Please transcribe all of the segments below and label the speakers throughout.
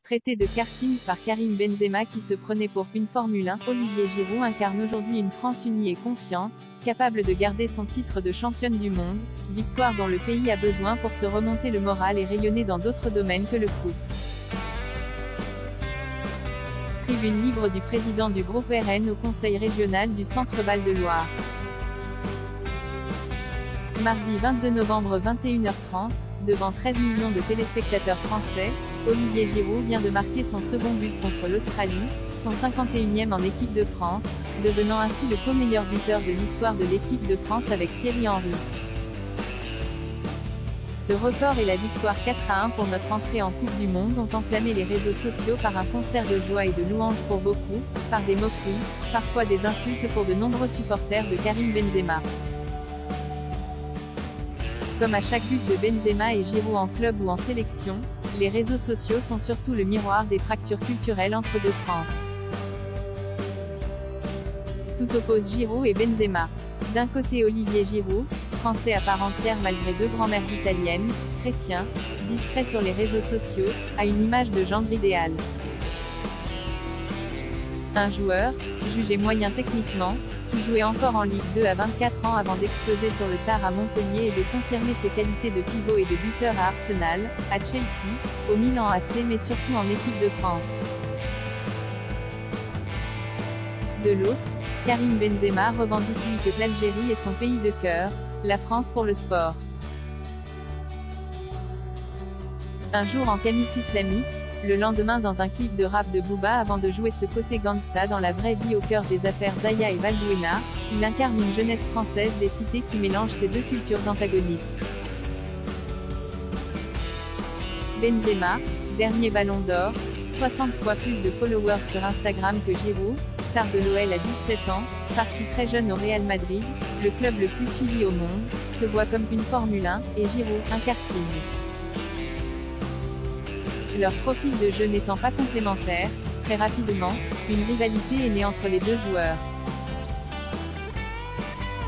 Speaker 1: Traité de karting par Karim Benzema qui se prenait pour une Formule 1, Olivier Giroud incarne aujourd'hui une France unie et confiante, capable de garder son titre de championne du monde, victoire dont le pays a besoin pour se remonter le moral et rayonner dans d'autres domaines que le foot. Tribune libre du président du groupe RN au Conseil régional du Centre-Val de Loire. Mardi 22 novembre 21h30, devant 13 millions de téléspectateurs français, Olivier Giroud vient de marquer son second but contre l'Australie, son 51e en équipe de France, devenant ainsi le co-meilleur buteur de l'histoire de l'équipe de France avec Thierry Henry. Ce record et la victoire 4-1 pour notre entrée en Coupe du Monde ont enflammé les réseaux sociaux par un concert de joie et de louanges pour beaucoup, par des moqueries, parfois des insultes pour de nombreux supporters de Karim Benzema. Comme à chaque but de Benzema et Giroud en club ou en sélection, les réseaux sociaux sont surtout le miroir des fractures culturelles entre deux France. Tout oppose Giroud et Benzema. D'un côté Olivier Giroud, français à part entière malgré deux grand-mères italiennes, chrétien, discret sur les réseaux sociaux, a une image de gendre idéal. Un joueur, jugé moyen techniquement, qui jouait encore en Ligue 2 à 24 ans avant d'exploser sur le tard à Montpellier et de confirmer ses qualités de pivot et de buteur à Arsenal, à Chelsea, au Milan AC mais surtout en équipe de France. De l'autre, Karim Benzema revendique lui que l'Algérie est son pays de cœur, la France pour le sport. Un jour en camis islamique, le lendemain dans un clip de rap de Booba avant de jouer ce côté gangsta dans la vraie vie au cœur des affaires Zaya et Valbuena, il incarne une jeunesse française des cités qui mélange ces deux cultures antagonistes. Benzema, dernier ballon d'or, 60 fois plus de followers sur Instagram que Giroud, star de l'OL à 17 ans, parti très jeune au Real Madrid, le club le plus suivi au monde, se voit comme une Formule 1, et Giroud, un karting. Leur profil de jeu n'étant pas complémentaire, très rapidement, une rivalité est née entre les deux joueurs.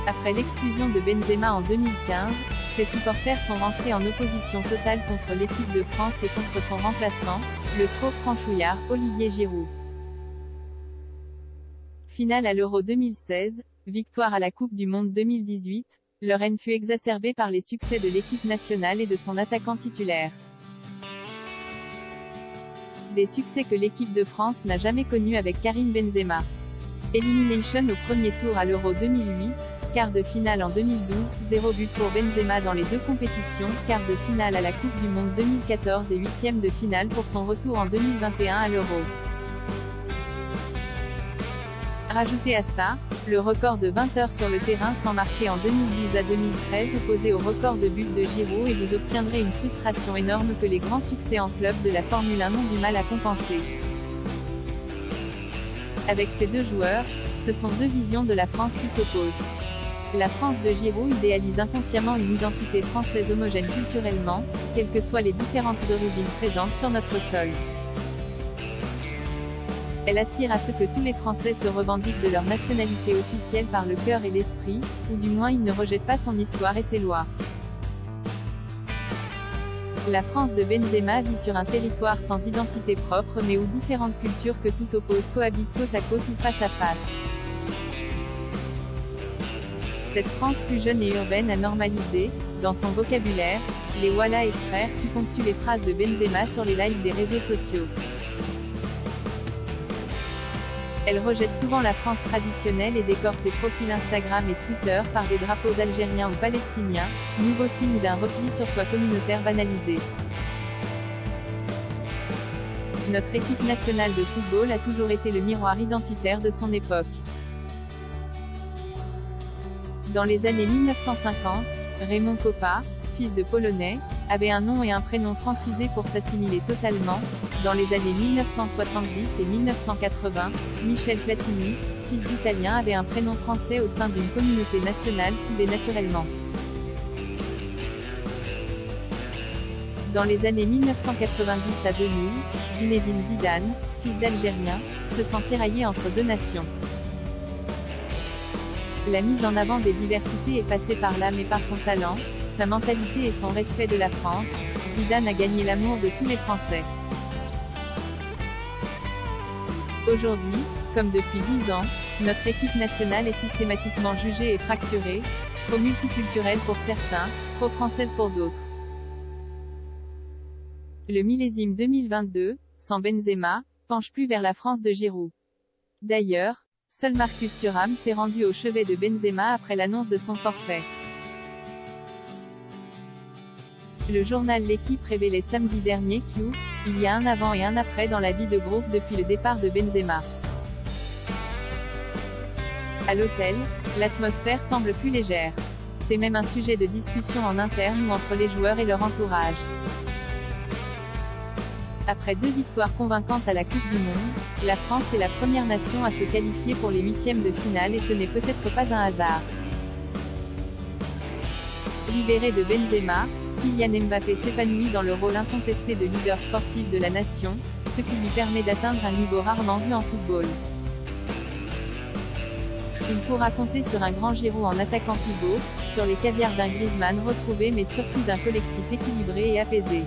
Speaker 1: Après l'exclusion de Benzema en 2015, ses supporters sont rentrés en opposition totale contre l'équipe de France et contre son remplaçant, le trop franchouillard, Olivier Giroud. Finale à l'Euro 2016, victoire à la Coupe du Monde 2018, leur haine fut exacerbée par les succès de l'équipe nationale et de son attaquant titulaire. Des succès que l'équipe de France n'a jamais connus avec Karim Benzema. Elimination au premier tour à l'Euro 2008, quart de finale en 2012, 0 but pour Benzema dans les deux compétitions, quart de finale à la Coupe du Monde 2014 et huitième de finale pour son retour en 2021 à l'Euro. Rajoutez à ça, le record de 20 heures sur le terrain sans marquer en 2012 à 2013 opposé au record de buts de Giroud et vous obtiendrez une frustration énorme que les grands succès en club de la Formule 1 ont du mal à compenser. Avec ces deux joueurs, ce sont deux visions de la France qui s'opposent. La France de Giroud idéalise inconsciemment une identité française homogène culturellement, quelles que soient les différentes origines présentes sur notre sol. Elle aspire à ce que tous les Français se revendiquent de leur nationalité officielle par le cœur et l'esprit, ou du moins ils ne rejettent pas son histoire et ses lois. La France de Benzema vit sur un territoire sans identité propre mais où différentes cultures que tout oppose cohabitent côte à côte ou face à face. Cette France plus jeune et urbaine a normalisé, dans son vocabulaire, les voilà et frères qui ponctuent les phrases de Benzema sur les lives des réseaux sociaux. Elle rejette souvent la France traditionnelle et décore ses profils Instagram et Twitter par des drapeaux algériens ou palestiniens, nouveau signe d'un repli sur soi communautaire banalisé. Notre équipe nationale de football a toujours été le miroir identitaire de son époque. Dans les années 1950, Raymond Kopa, fils de Polonais, avait un nom et un prénom francisés pour s'assimiler totalement. Dans les années 1970 et 1980, Michel Platini, fils d'Italien avait un prénom français au sein d'une communauté nationale soudée naturellement. Dans les années 1990 à 2000, Zinedine Zidane, fils d'Algérien, se sent tiraillé entre deux nations. La mise en avant des diversités est passée par l'âme et par son talent, sa mentalité et son respect de la France. Zidane a gagné l'amour de tous les Français. Aujourd'hui, comme depuis 10 ans, notre équipe nationale est systématiquement jugée et fracturée, trop multiculturelle pour certains, trop française pour d'autres. Le millésime 2022, sans Benzema, penche plus vers la France de Giroud. D'ailleurs, seul Marcus Thuram s'est rendu au chevet de Benzema après l'annonce de son forfait. Le journal L'Équipe révélait samedi dernier qu'il y a un avant et un après dans la vie de groupe depuis le départ de Benzema. À l'hôtel, l'atmosphère semble plus légère. C'est même un sujet de discussion en interne ou entre les joueurs et leur entourage. Après 2 victoires convaincantes à la Coupe du Monde, la France est la première nation à se qualifier pour les huitièmes de finale et ce n'est peut-être pas un hasard. Libéré de Benzema, Kylian Mbappé s'épanouit dans le rôle incontesté de leader sportif de la nation, ce qui lui permet d'atteindre un niveau rarement vu en football. Il pourra compter sur un grand Giroud en attaquant pivot, sur les caviars d'un Griezmann retrouvé mais surtout d'un collectif équilibré et apaisé.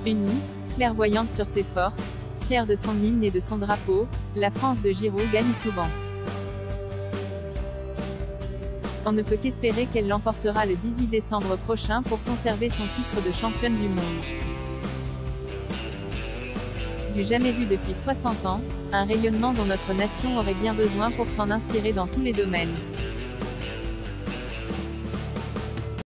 Speaker 1: Unie, clairvoyante sur ses forces, fière de son hymne et de son drapeau, la France de Giroud gagne souvent. On ne peut qu'espérer qu'elle l'emportera le 18 décembre prochain pour conserver son titre de championne du monde. Du jamais vu depuis 60 ans, un rayonnement dont notre nation aurait bien besoin pour s'en inspirer dans tous les domaines.